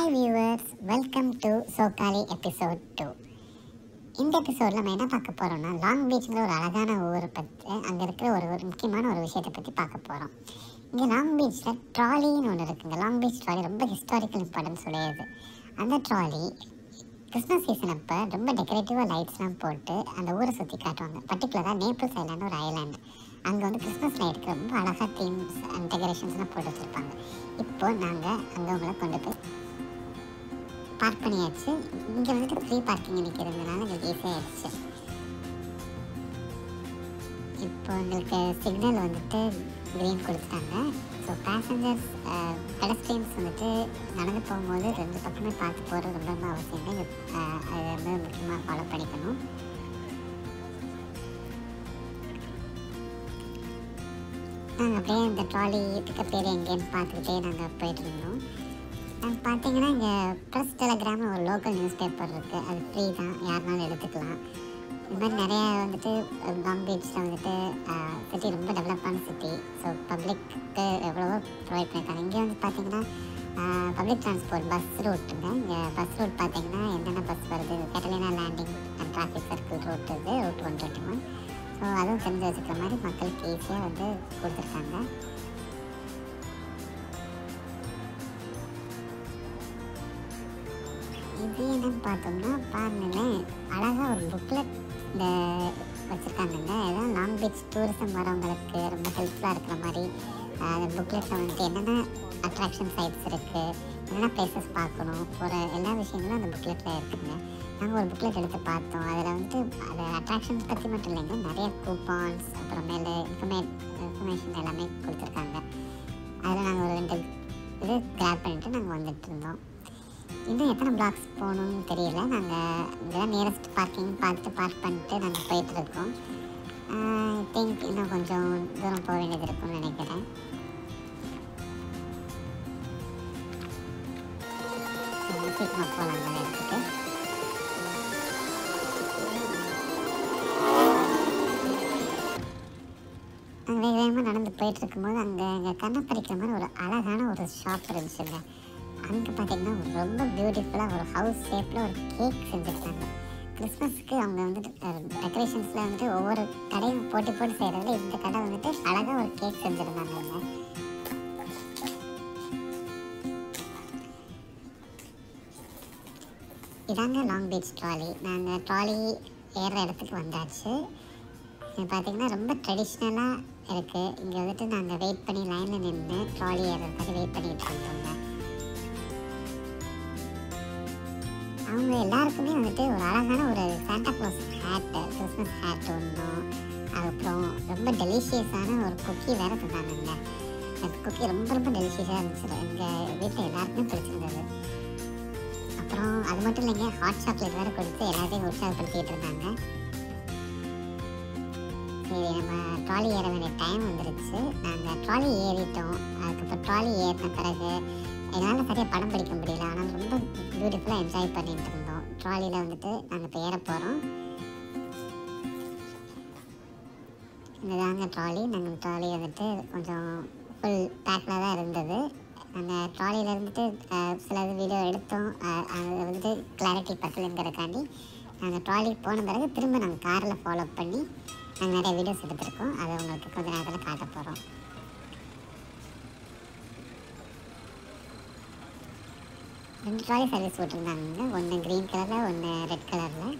Hi viewers, welcome to சோக்காலி episode 2. இந்த எபிசோடில் நம்ம என்ன பார்க்க போகிறோம்னா, லாங் பீச்ங்கிற ஒரு அழகான ஊரை பற்றி, அங்கே இருக்கிற ஒரு முக்கியமான ஒரு விஷயத்தை பற்றி பார்க்க போகிறோம். இங்கே லாங் பீச்சில் ட்ராலின்னு ஒன்று இருக்குங்க. லாங் பீச் ட்ராலி ரொம்ப ஹிஸ்டாரிக்கல் இம்பார்ட்டன்ஸ் உடையது. அந்த ட்ராலி கிறிஸ்மஸ் சீசன் அப்போ ரொம்ப டெக்கரேட்டிவாக லைட்ஸ்லாம் போட்டு அந்த ஊரை சுற்றி காட்டுவாங்க. பர்டிகுலராக நேபிள்ஸ் ஐலாண்டு ஒரு ஐலாண்டு. அங்கே வந்து கிறிஸ்மஸ் லைட்டுக்கு ரொம்ப அழகாக தீம்ஸ் அண்ட் டெக்கரேஷன்ஸ்லாம் போட்டு வச்சுருப்பாங்க. இப்போ நாங்கள் அங்கே உங்களை கொண்டு போய் பார்க் பண்ணியாச்சு. இங்கே வந்துட்டு ஃப்ரீ பார்க்கிங் நிற்கிறதுனால எங்களுக்கு ஈஸியாகிடுச்சு. இப்போ எங்களுக்கு சிக்னல் வந்துட்டு க்ரீன் கொடுத்துட்டாங்க. ஸோ பேசஞ்சர்ஸ் பெடஸ்ட்ரியன்ஸ் வந்துட்டு நடந்து போகும்போது ரெண்டு பக்கமே பார்த்து போகிறது ரொம்ப ரொம்ப அவசியங்க. அதை வந்து முக்கியமாக ஃபாலோ பண்ணிக்கணும். நாங்கள் அப்படியே இந்த ட்ராலி பிக்கப் பேர் எங்கேன்னு பார்த்துக்கிட்டே நாங்கள் போயிட்டுருந்தோம். பார்த்தீங்கன்னா இங்கே ப்ரெஸ் டெலகிராம்னு ஒரு லோக்கல் நியூஸ் பேப்பர் இருக்குது. அது ஃப்ரீ தான், யாருனாலும் எடுத்துக்கலாம். இது மாதிரி நிறையா வந்துட்டு லாங் பீச்சில் வந்துட்டு சிட்டி ரொம்ப டெவலப்பான சிட்டி. ஸோ பப்ளிக்கு எவ்வளவோ ப்ரொவைட் பண்ணியிருக்காங்க. இங்கே வந்து பார்த்தீங்கன்னா பப்ளிக் ட்ரான்ஸ்போர்ட் பஸ் ரூட்டுங்க. இங்கே பஸ் ரூட் பார்த்தீங்கன்னா என்னென்ன பஸ் வருது, Catalina landing and traffic circle route இது ரூட் 121. ஸோ அதுவும் தெரிஞ்சு வச்சுக்கிற மாதிரி மக்களுக்கு ஈஸியாக வந்து கொடுத்துருக்காங்க. இது என்னன்னு பார்த்தோம்னா பாருங்களேன், அழகாக ஒரு புக்லெட் இந்த வச்சுருக்காங்கங்க. அதான் லாங் பீச் டூரிசம் வரவங்களுக்கு ரொம்ப ஹெல்ப்ஃபுல்லாக இருக்கிற மாதிரி அந்த புக்லெட்டில் வந்துட்டு என்னென்ன அட்ராக்ஷன் சைட்ஸ் இருக்குது, என்னென்ன பிளேசஸ் பார்க்கணும், ஒரு எல்லா விஷயங்களும் அந்த புக்லெட்டில் இருக்குதுங்க. நாங்கள் ஒரு புக்லெட் எடுத்து பார்த்தோம். அதில் வந்துட்டு அது அட்ராக்ஷன்ஸ் பற்றி மட்டும் இல்லைங்க, நிறைய கூப்பான்ஸ் அப்புறமேலு இன்ஃபர்மேஷன் எல்லாமே கொடுத்துருக்காங்க. அதில் நாங்கள் ஒரு 2 இது கிராப் பண்ணிவிட்டு நாங்கள் வந்துட்டு இருந்தோம். இன்னும் எத்தனை பிளாக்ஸ் போகணும்னு தெரியல. நாங்கள் இதெல்லாம் நியரஸ்ட் பார்க்கிங் பார்த்துட்டு பார்க் பண்ணிட்டு நாங்கள் போயிட்டுருக்கோம். ஐ திங்க் இன்னும் கொஞ்சம் தூரம் போக வேண்டியது இருக்கும்னு நினைக்கிறேன். சீக்கிரமாக போகலாம் அந்த இடத்துக்கு. நாங்கள் வேக வேகமாக நடந்து போயிட்டுருக்கும்போது அங்கே கண்ணை பறிக்கிற மாதிரி ஒரு அழகான ஒரு ஷாப் இருந்துச்சுங்க. அங்கே பார்த்தீங்கன்னா ரொம்ப பியூட்டிஃபுல்லாக ஒரு ஹவுஸ் ஷேப்பில் ஒரு கேக் செஞ்சுருக்காங்க. கிறிஸ்மஸ்க்கு அவங்க வந்துட்டு டெக்கரேஷன்ஸில் வந்துட்டு ஒவ்வொரு கடையும் போட்டி போட்டு செய்கிறதுல இந்த கடை வந்துட்டு அழகாக ஒரு கேக் செஞ்சுருந்தாங்க. இதாங்க லாங் பீச் ட்ராலி. நாங்கள் ட்ராலி ஏறுற இடத்துக்கு வந்தாச்சு. இது பார்த்திங்கன்னா ரொம்ப ட்ரெடிஷ்னலாக இருக்குது. இங்கே வந்துட்டு நாங்கள் வெயிட் பண்ணி லைனில் நின்று ட்ராலி ஏறுறதுக்காக வெயிட் பண்ணிகிட்டு இருந்தோங்க. அவங்க எல்லாருக்குமே வந்துட்டு ஒரு அழகான ஒரு Santa Claus hat, Christmas hat ஒன்றும், அதுக்கப்புறம் ரொம்ப டெலிஷியஸான ஒரு குக்கி வேறு தந்தாங்கங்க. அந்த குக்கி ரொம்ப ரொம்ப டெலிஷியஸாக இருந்துச்சு. எங்கள் வீட்டில் எல்லாருக்குமே பிடிச்சிருந்தது. அப்புறம் அது மட்டும் இல்லைங்க, ஹாட் சாக்லேட் வேறு கொடுத்து எல்லாத்தையும் உற்சாகப்படுத்திகிட்டு இருந்தாங்க. சரி, நம்ம ட்ராலி ஏற வேண்டிய டைம் வந்துருச்சு. நாங்கள் ட்ராலி ஏறிட்டோம். அதுக்கப்புறம் ட்ராலி ஏறின பிறகு என்னால் சரியாக படம் பிடிக்க முடியல, ஆனால் ரொம்ப பியூட்டிஃபுல்லாக என்ஜாய் பண்ணிகிட்டு இருந்தோம். ட்ராலியில் வந்துட்டு நாங்கள் இப்போ ஏற போகிறோம். இதுதாங்க ட்ராலி. நாங்கள் ட்ராலி வந்துட்டு கொஞ்சம் ஃபுல் பேக்கில் தான் இருந்தது. நாங்கள் ட்ராலியில் இருந்துட்டு சில வீடியோ எடுத்தோம். அது வந்துட்டு கிளாரிட்டி பத்தலைங்கிறதுக்காண்டி நாங்கள் ட்ராலி போன பிறகு திரும்ப நாங்கள் காரில் ஃபாலோ பண்ணி நாங்கள் நிறைய வீடியோஸ் எடுத்திருக்கோம். அதை உங்களுக்கு கொஞ்சம் நேரத்தில் காட்ட போகிறோம். ரெண்டு ட்ராலி சர்வீஸ் போட்டிருந்தாங்க. ஒன்று க்ரீன் கலரில், ஒன்று ரெட் கலரில்.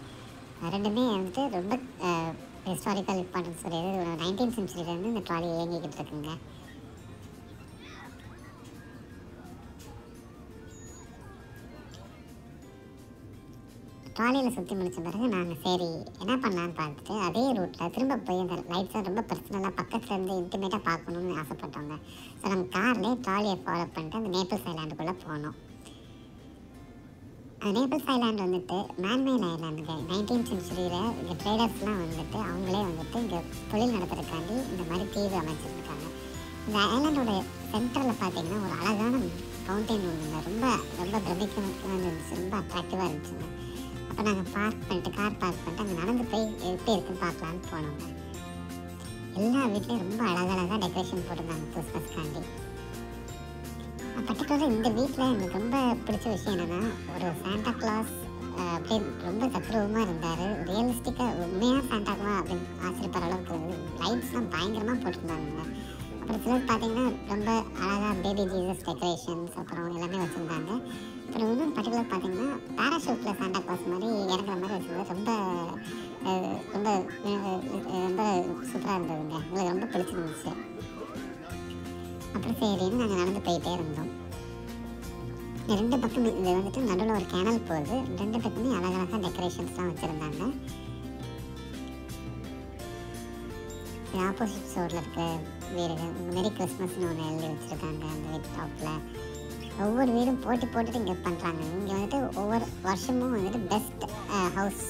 ரெண்டுமே வந்துட்டு ரொம்ப ஹிஸ்டாரிக்கல் இம்பார்ட்டன்ஸ் உடையது. 19th சென்ச்சுரியிலேருந்து இந்த ட்ராலி இயங்கிக்கிட்டு இருக்குங்க. ட்ராலியில் சுற்றி முடித்த பிறகு நாங்கள் சரி என்ன பண்ணலான்னு பார்த்துட்டு அதே ரூட்டில் திரும்ப போய் அந்த லைட்ஸை ரொம்ப பர்சனலாக பக்கத்தில் இருந்து இன்டிமேட்டாக பார்க்கணுன்னு ஆசைப்பட்டோங்க. ஸோ நம்ம கார்லேயே ட்ராலியை ஃபாலோ பண்ணிட்டு அந்த நேபிள்ஸ் ஐலாண்டுக்குள்ளே போனோம். நேபிள்ஸ் ஐலாண்டு வந்துட்டு மேன்மேட் ஐலாண்டுங்க. 19th சென்ச்சுரியில் இங்கே ட்ரேடர்ஸ்லாம் வந்துட்டு அவங்களே வந்துட்டு இங்கே தொழில் நடத்துறதுக்காண்டி இந்த மாதிரி தீவு அமைச்சிருக்காங்க. இந்த ஐலாண்டோட சென்டரில் பார்த்தீங்கன்னா ஒரு அழகான ஃபவுண்டைன் ஒன்றுங்க. ரொம்ப ரொம்ப பிரமிக்கமாக இருந்துச்சு, ரொம்ப அட்ராக்டிவாக இருந்துச்சுங்க. அப்போ நாங்கள் பார்க் பண்ணிட்டு கார் பார்க் பண்ணிட்டு அங்கே நடந்து போய் எப்படி இருக்குன்னு பார்க்கலான்னு போனோங்க. எல்லா வீட்லேயும் ரொம்ப அழகழகாக டெக்கரேஷன் போட்டிருந்தாங்க கிறிஸ்மஸ்க்காண்டி. பர்டிகுலராக இந்த வீட்டில் எனக்கு ரொம்ப பிடிச்ச விஷயம் என்னென்னா, ஒரு சாண்டா கிளாஸ் அப்படியே ரொம்ப தத்ரூபமாக இருந்தார். ரியலிஸ்டிக்காக உண்மையாக சாண்டாக்குமா அப்படின்னு ஆச்சரியப்படுற அளவுக்கு லைட்ஸ்லாம் பயங்கரமாக போட்டிருந்தாங்க. அப்புறம் சிலர் பார்த்தீங்கன்னா ரொம்ப அழகாக பேபி ஜீசஸ் டெக்கரேஷன்ஸ் அப்புறம் எல்லாமே வச்சுருந்தாங்க. அப்புறம் இன்னும் பர்டிகுலர் பார்த்தீங்கன்னா பேராஷூட்டில் சாண்டா கிளாஸ் மாதிரி இறங்குற மாதிரி வச்சுருந்தது ரொம்ப ரொம்ப ரொம்ப சூப்பராக இருந்ததுங்க. எங்களுக்கு ரொம்ப பிடிச்சிருந்துச்சு. அப்புறம் சரின்னு நாங்கள் நடந்து போயிட்டே இருந்தோம். ரெண்டு பக்கம் இது வந்துட்டு நடுவில் ஒரு கேனல் போகுது. ரெண்டு பக்கமே அழகழகாக டெக்கரேஷன்ஸ்லாம் வச்சுருந்தாங்க. ஆப்போசிட் சைடில் இருக்க வீடுகள் மெரி கிறிஸ்மஸ்னு ஒன்று எழுதி வச்சுருக்காங்க அந்த வீட்டு டாப்பில். ஒவ்வொரு வீடும் போட்டி போட்டுட்டு இங்கே பண்ணுறாங்க. இங்கே வந்துட்டு ஒவ்வொரு வருஷமும் வந்துட்டு best house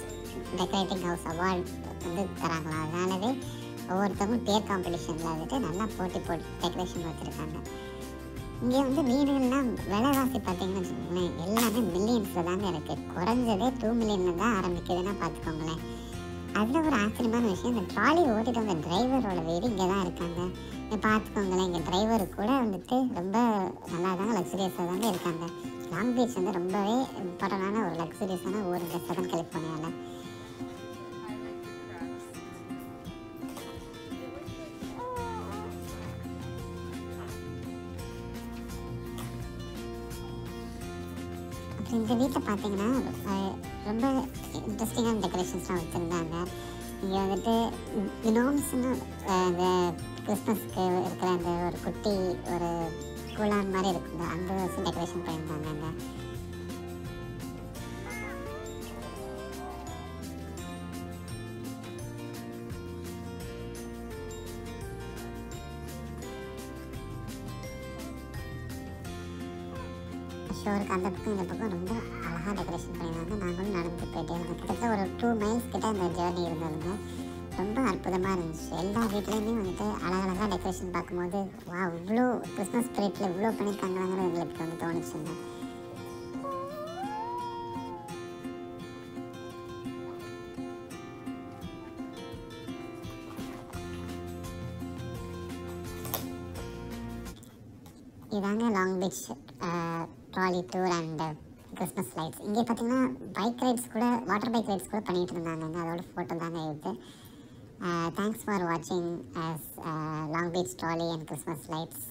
decorating house award வந்து தராங்களாம். அதனாலவே ஒவ்வொருத்தவங்களும் பேர் காம்படிஷனில் வந்துட்டு நல்லா போட்டி போட்டு டெக்கரேஷன் வச்சுருக்காங்க. இங்கே வந்து வீடுகள்லாம் விலைவாசி பார்த்தீங்கன்னு வச்சுக்கோங்களேன், எல்லாமே மில்லியன்ஸில் தாங்க இருக்குது. குறைஞ்சதே 2 மில்லியனில் தான் ஆரம்பிக்குதுன்னா பார்த்துக்கோங்களேன். அதில் ஒரு ஆச்சரியமான விஷயம், இந்த ட்ராலி ஓட்டிட்டு வந்த டிரைவரோட வீடு இங்கே தான் இருக்காங்க. இங்கே பார்த்துக்கோங்களேன், இங்கே டிரைவர் கூட வந்துட்டு ரொம்ப நல்லா தாங்க லக்ஸுரியஸாக தாங்க இருக்காங்க. லாங் பீச் வந்து ரொம்பவே இம்பார்ட்டண்டான ஒரு லக்ஸுரியஸான ஊர் இந்த சதன் கலிஃபோர்னியாவில். இந்த வீட்டை பார்த்தீங்கன்னா ரொம்ப இன்ட்ரெஸ்டிங்கான டெக்கரேஷன்ஸ்லாம் வச்சுருந்தாங்க. இங்கே வந்துட்டு கினோம்ஸ்னு இந்த கிறிஸ்மஸ்க்கு இருக்கிற அந்த ஒரு குட்டி ஒரு குலான் மாதிரி இருக்குங்க, அந்த வச்சு டெக்கரேஷன் பண்ணியிருந்தாங்க. அங்கே ஷோருக்கு அந்த பக்கம் இந்த பக்கம் ரொம்ப அழகாக டெக்கரேஷன் பண்ணியிருந்தாங்க. நாங்களும் நடந்து போயிட்டே இருந்தோம். கிட்டத்தட்ட ஒரு 2 மைல்ஸ் கிட்ட அந்த ஜேர்னி இருந்ததுங்க. ரொம்ப அற்புதமாக இருந்துச்சு. எல்லா வீட்லேயுமே வந்துட்டு அழகழகாக டெக்கரேஷன் பார்க்கும்போது வா இவ்வளோ கிறிஸ்மஸ் ஸ்பிரிட்டில் இவ்வளோ பண்ணியிருக்காங்களாங்கிற எங்களுக்கு வந்து தோணுச்சுங்க. இதாங்க long beach trolley tour and Christmas lights. இங்கே பார்த்தீங்கன்னா பைக் ரைட்ஸ் கூட வாட்டர் பைக் ரைட்ஸ் கூட பண்ணிகிட்டு இருந்தாங்க. அதோட ஃபோட்டோ தாங்க இது. தேங்க்ஸ் ஃபார் வாட்சிங் long beach trolley and Christmas lights.